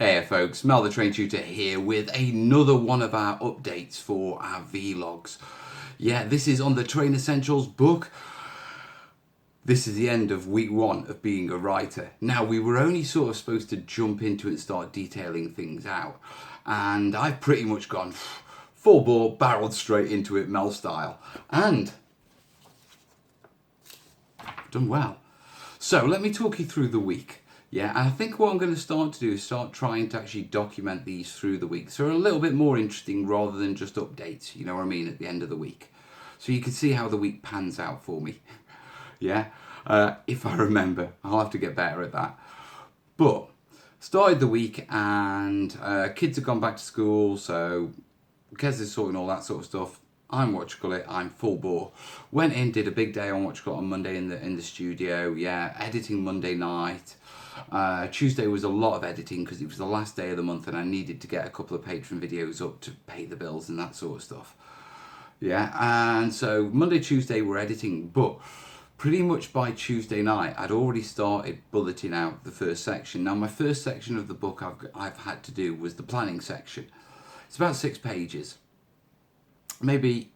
Hey folks, Mel the Train Tutor here with another one of our updates for our vlogs. Yeah, this is on the Train Essentials book. This is the end of week 1 of being a writer. Now, we were only sort of supposed to jump into it and start detailing things out. And I've pretty much gone full bore, barreled straight into it, Mel style. And done well. So let me talk you through the week. Yeah, and I think what I'm going to start to do is start trying to actually document these through the week. So they're a little bit more interesting rather than just updates, you know what I mean, at the end of the week. So you can see how the week pans out for me. Yeah, if I remember. I'll have to get better at that. But started the week and kids have gone back to school, so Kez is sorting all that sort of stuff. I'm full bore. Went in, did a big day on on Monday in the studio. Yeah, editing Monday night. Tuesday was a lot of editing because it was the last day of the month and I needed to get a couple of patron videos up to pay the bills and that sort of stuff. Yeah, and so Monday, Tuesday we're editing, but pretty much by Tuesday night I'd already started bulleting out the first section. Now my first section of the book I've had to do was the planning section. It's about 6 pages. Maybe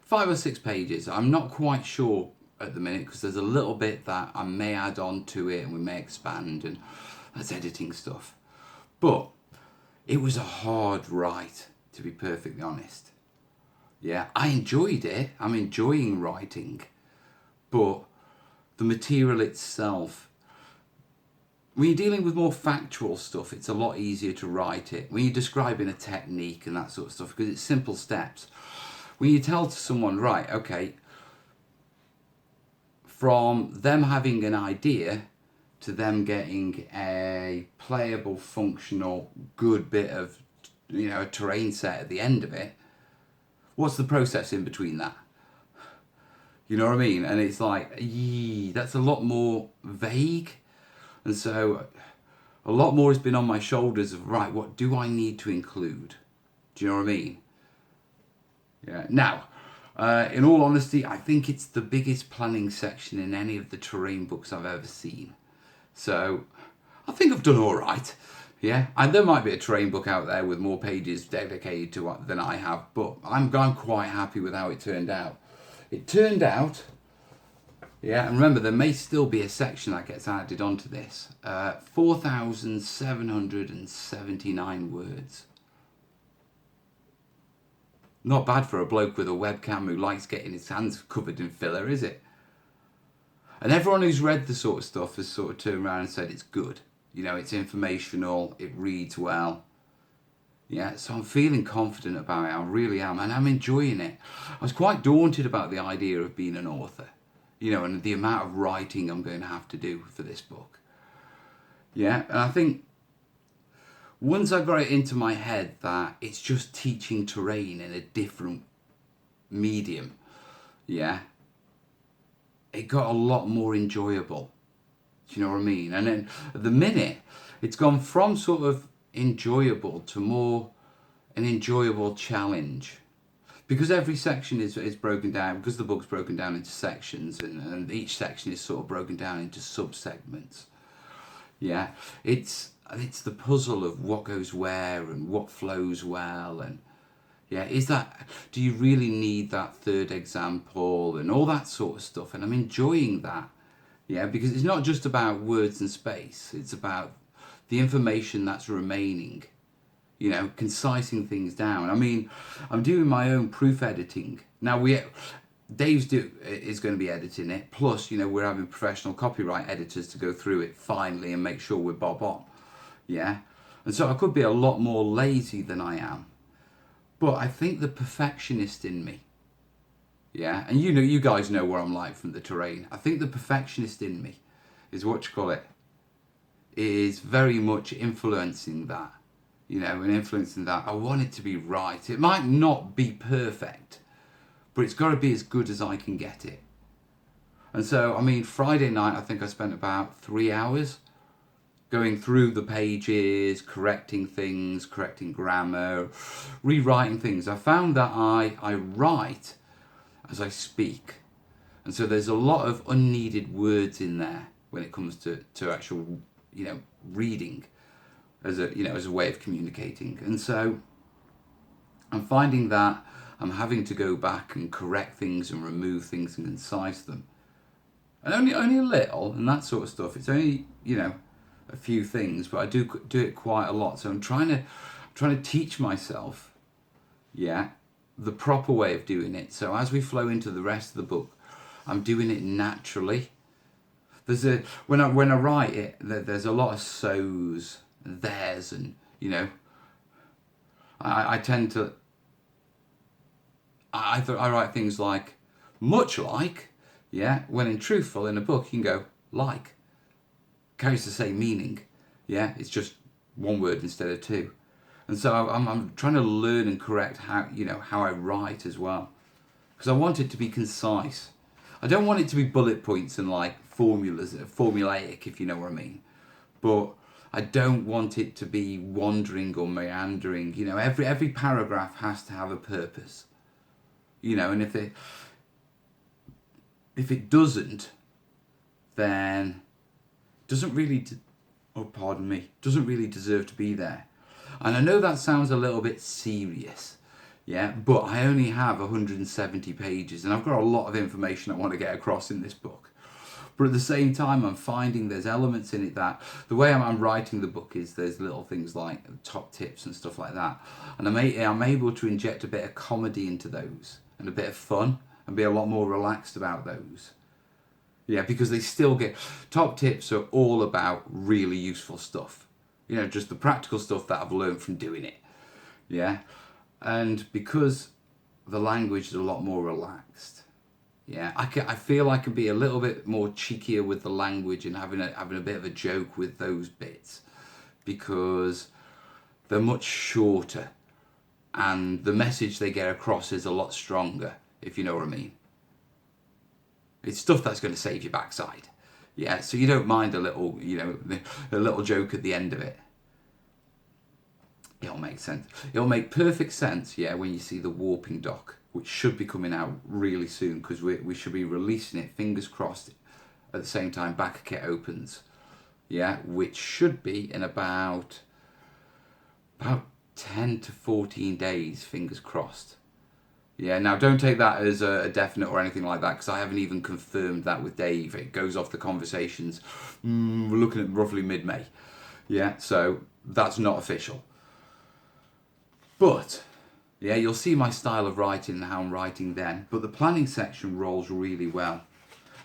5 or 6 pages. I'm not quite sure at the minute because there's a little bit that I may add on to it and we may expand, and that's editing stuff. But it was a hard write, to be perfectly honest. Yeah, I enjoyed it. I'm enjoying writing, but the material itself, when you're dealing with more factual stuff, it's a lot easier to write it. When you're describing a technique and that sort of stuff, because it's simple steps. When you tell to someone, right, okay, from them having an idea to them getting a playable, functional, good bit of, you know, a terrain set at the end of it, what's the process in between that? You know what I mean? And it's like, that's a lot more vague. And so a lot more has been on my shoulders of, right, what do I need to include? Do you know what I mean? Yeah. Now, in all honesty, I think it's the biggest planning section in any of the terrain books I've ever seen. So I think I've done all right. Yeah, and there might be a terrain book out there with more pages dedicated to it than I have, but I'm quite happy with how it turned out. It turned out, yeah, and remember there may still be a section that gets added onto this. 4,779 words. Not bad for a bloke with a webcam who likes getting his hands covered in filler, is it? And everyone who's read the sort of stuff has sort of turned around and said it's good. You know, it's informational, it reads well. Yeah, so I'm feeling confident about it, I really am, and I'm enjoying it. I was quite daunted about the idea of being an author, you know, and the amount of writing I'm going to have to do for this book. Yeah, and I think once I got it into my head that it's just teaching terrain in a different medium, yeah, it got a lot more enjoyable. Do you know what I mean? And then at the minute, it's gone from sort of enjoyable to more an enjoyable challenge. Because every section is broken down, because the book's broken down into sections, and each section is sort of broken down into sub-segments. Yeah, it's the puzzle of what goes where and what flows well, and yeah, do you really need that third example and all that sort of stuff, and I'm enjoying that. Yeah, because it's not just about words and space, it's about the information that's remaining, you know, concising things down. I mean, I'm doing my own proof editing now. Dave's is going to be editing it, plus, you know, we're having professional copyright editors to go through it finally and make sure we're bob on. Yeah, and so I could be a lot more lazy than I am, but I think the perfectionist in me, yeah, and you guys know where I'm like from the terrain. I think the perfectionist in me is is very much influencing that, you know, and influencing that. I want it to be right. It might not be perfect, but it's got to be as good as I can get it. And so, I mean, Friday night, I think I spent about 3 hours going through the pages, correcting things, correcting grammar, rewriting things. I found that I write as I speak. And so there's a lot of unneeded words in there when it comes to actual, you know, reading. as a, as a way of communicating. And so I'm finding that I'm having to go back and correct things and remove things and concise them. And only a little and that sort of stuff. It's only, a few things, but I do it quite a lot. So I'm trying to teach myself, the proper way of doing it. So as we flow into the rest of the book, I'm doing it naturally. When I write it, there's a lot of so's and there's, and I tend to I write things like much like, when in truthful in a book you can go like, carries the same meaning, it's just one word instead of two. And so I'm trying to learn and correct how I write as well, because I want it to be concise. I don't want it to be bullet points and like formulas, formulaic, if you know what I mean. But I don't want it to be wandering or meandering. Every paragraph has to have a purpose. And if it doesn't, then doesn't really deserve to be there. And I know that sounds a little bit serious, but I only have 170 pages and I've got a lot of information I want to get across in this book. But at the same time, I'm finding there's elements in it that the way I'm writing the book is there's little things like top tips and stuff like that. And I'm able to inject a bit of comedy into those and a bit of fun and be a lot more relaxed about those. Because they still get... Top tips are all about really useful stuff. Just the practical stuff that I've learned from doing it. And because the language is a lot more relaxed, I feel I can be a little bit more cheekier with the language and having a bit of a joke with those bits, because they're much shorter and the message they get across is a lot stronger, if you know what I mean. It's stuff that's going to save your backside. So you don't mind a little, a little joke at the end of it. It'll make sense. It'll make perfect sense, when you see the warping doc, which should be coming out really soon, because we should be releasing it, fingers crossed, at the same time Backer Kit opens. Which should be in about 10 to 14 days, fingers crossed. Now don't take that as a definite or anything like that, because I haven't even confirmed that with Dave. It goes off the conversations. We're looking at roughly mid-May. So that's not official. But, you'll see my style of writing and how I'm writing then. But the planning section rolls really well.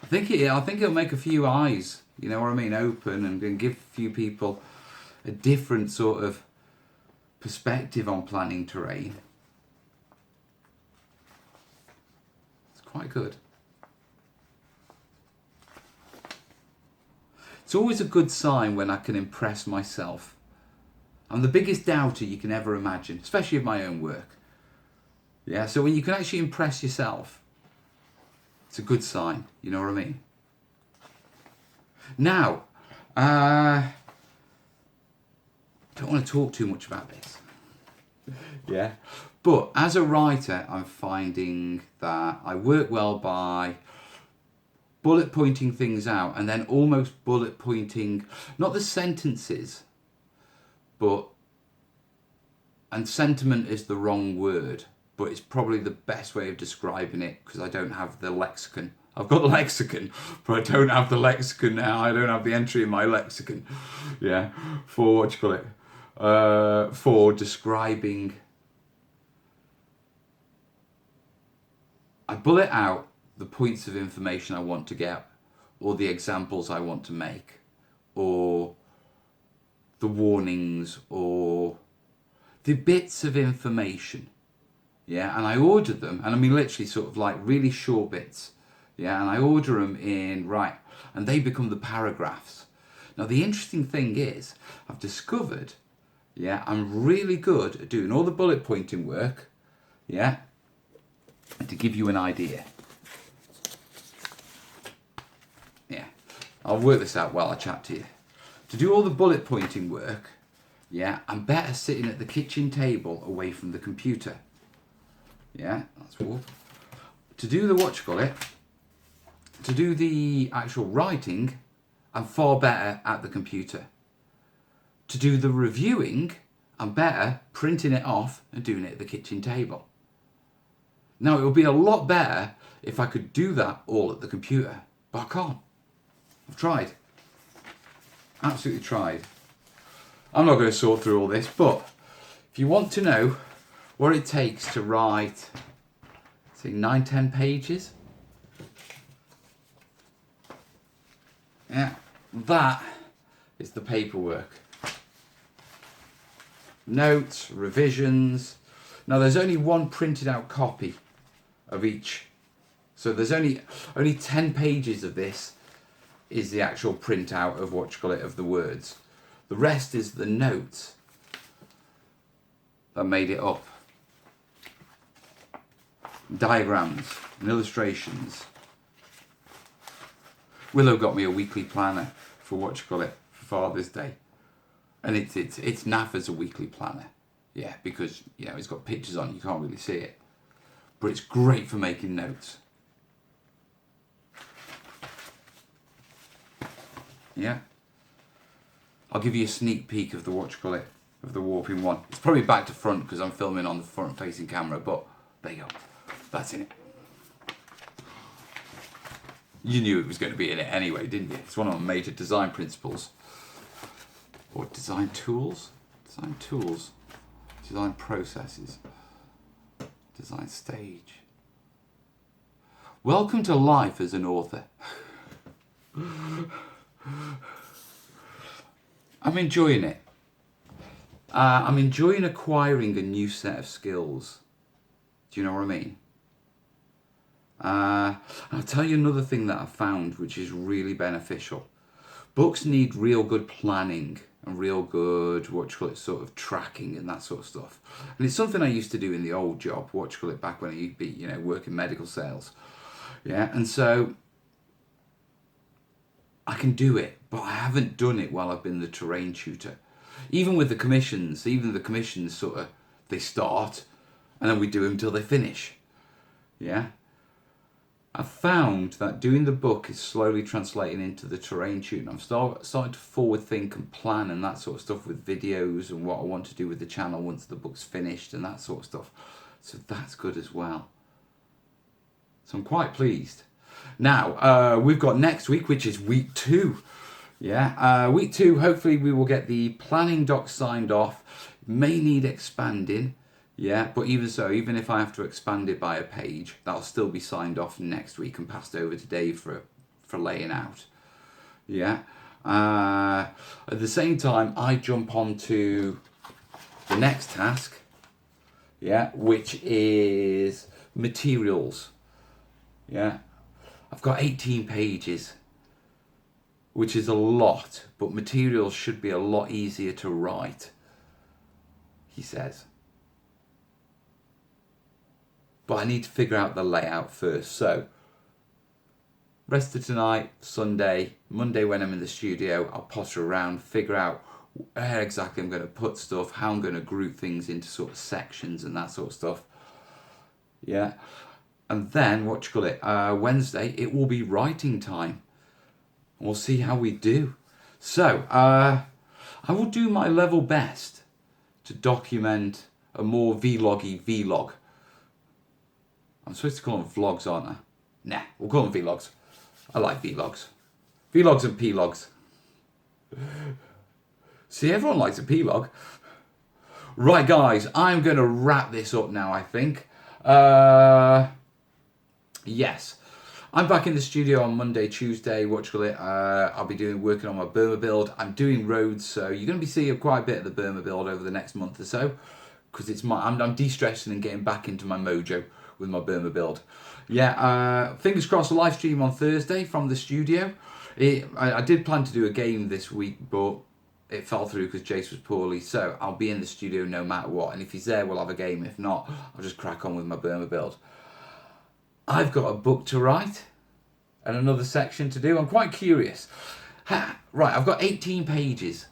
I think it'll make a few eyes, open and give a few people a different sort of perspective on planning terrain. Quite good. It's always a good sign when I can impress myself. I'm the biggest doubter you can ever imagine, especially of my own work. So when you can actually impress yourself, it's a good sign, you know what I mean? Now, don't want to talk too much about this. But as a writer, I'm finding that I work well by bullet pointing things out and then almost bullet pointing, not the sentences, and sentiment is the wrong word, but it's probably the best way of describing it, because I don't have the lexicon. I've got the lexicon, but I don't have the lexicon now. I don't have the entry in my lexicon. For for describing. I bullet out the points of information I want to get, or the examples I want to make, or the warnings, or the bits of information. And I order them, and I mean literally sort of like really short bits. And I order them in, and they become the paragraphs. Now the interesting thing is, I've discovered, I'm really good at doing all the bullet pointing work, to give you an idea. I'll work this out while I chat to you. To do all the bullet pointing work, I'm better sitting at the kitchen table away from the computer. That's warp. To do to do the actual writing, I'm far better at the computer. to do the reviewing, I'm better printing it off and doing it at the kitchen table. Now, it would be a lot better if I could do that all at the computer, but I can't. I've tried. Absolutely tried. I'm not going to sort through all this, but if you want to know what it takes to write, say, 9-10 pages, yeah, that is the paperwork. Notes, revisions. Now, there's only one printed out copy of each. So there's only 10 pages of this is the actual printout of what you call it, of the words. The rest is the notes that made it up. Diagrams and illustrations. Willow got me a weekly planner for what you call it, for Father's Day. And it's naff as a weekly planner. Yeah, because, you know, it's got pictures on, you can't really see it. But it's great for making notes. Yeah. I'll give you a sneak peek of the what you call it, of the warping one. It's probably back to front because I'm filming on the front facing camera, but there you go. That's in it. You knew it was going to be in it anyway, didn't you? It's one of my major design principles. Or design tools? Design tools. Design processes. Design stage. Welcome to life as an author. I'm enjoying it. I'm enjoying acquiring a new set of skills. Do you know what I mean? I'll tell you another thing that I've found which is really beneficial. Books need real good planning and real good, what you call it, sort of tracking and that sort of stuff. And it's something I used to do in the old job, what you call it, back when I used to be, you know, working medical sales. Yeah, and so I can do it, but I haven't done it while I've been the terrain tutor. Even with the commissions, sort of, they start and then we do them till they finish. Yeah. I've found that doing the book is slowly translating into the terrain tutor. I'm starting to forward think and plan and that sort of stuff with videos and what I want to do with the channel once the book's finished and that sort of stuff. So that's good as well. So I'm quite pleased. Now, we've got next week, which is week 2. Yeah, week 2, hopefully we will get the planning doc signed off. May need expanding. Yeah, but even so, even if I have to expand it by a page, that'll still be signed off next week and passed over to Dave for laying out. Yeah. At the same time, I jump on to the next task. Yeah, which is materials. Yeah. I've got 18 pages, which is a lot, but materials should be a lot easier to write, he says. But I need to figure out the layout first. So, rest of tonight, Sunday, Monday when I'm in the studio, I'll potter around, figure out where exactly I'm going to put stuff, how I'm going to group things into sort of sections and that sort of stuff. Yeah. And then, what you call it, Wednesday, it will be writing time. We'll see how we do. So, I will do my level best to document a more vloggy vlog. I'm supposed to call them vlogs, aren't I? Nah, we'll call them vlogs. I like vlogs. Vlogs and P-logs. See, everyone likes a P-log. Right, guys, I'm going to wrap this up now, I think. Yes. I'm back in the studio on Monday, Tuesday, what you call it. I'll be working on my Burma build. I'm doing roads, so you're going to be seeing quite a bit of the Burma build over the next month or so. Because I'm de-stressing and getting back into my mojo with my Burma build. Yeah, fingers crossed a live stream on Thursday from the studio. I did plan to do a game this week, but it fell through because Jace was poorly. So I'll be in the studio no matter what. And if he's there, we'll have a game. If not, I'll just crack on with my Burma build. I've got a book to write and another section to do. I'm quite curious. Right, I've got 18 pages.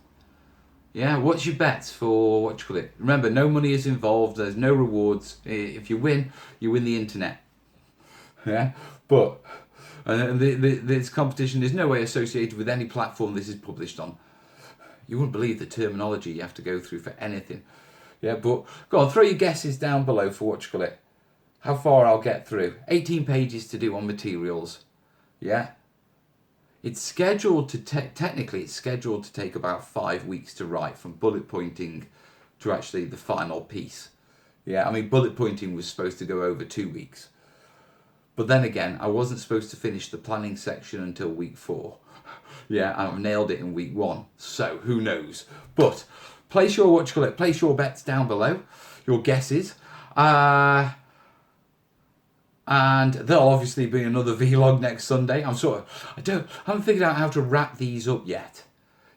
Yeah, what's your bets for what you call it? Remember, no money is involved. There's no rewards. If you win the internet. Yeah, but this competition is no way associated with any platform this is published on. You wouldn't believe the terminology you have to go through for anything. Yeah, but go on, throw your guesses down below for what you call it. How far I'll get through. 18 pages to do on materials. Yeah. It's scheduled to technically it's scheduled to take about 5 weeks to write, from bullet pointing to actually the final piece. Yeah, I mean, bullet pointing was supposed to go over 2 weeks. But then again, I wasn't supposed to finish the planning section until week 4. Yeah, I've nailed it in week 1. So who knows? But place your place your bets down below, your guesses. And there'll obviously be another vlog next Sunday. I haven't figured out how to wrap these up yet.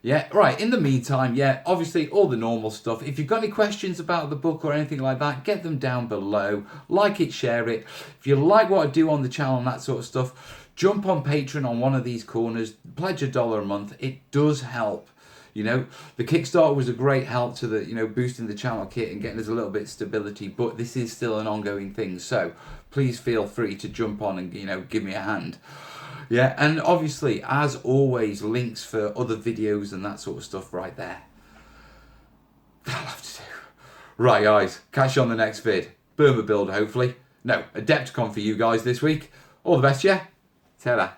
Yeah, right, in the meantime, yeah, obviously all the normal stuff. If you've got any questions about the book or anything like that, get them down below. Like it, share it. If you like what I do on the channel and that sort of stuff, jump on Patreon on one of these corners, pledge $1 a month. It does help. You know, the Kickstarter was a great help to the, boosting the channel kit and getting us a little bit of stability, but this is still an ongoing thing. So please feel free to jump on and, give me a hand. Yeah, and obviously, as always, links for other videos and that sort of stuff right there. That'll have to do. Right, guys, catch you on the next vid. Burma build, hopefully. No, Adepticon for you guys this week. All the best, yeah? Ta-da.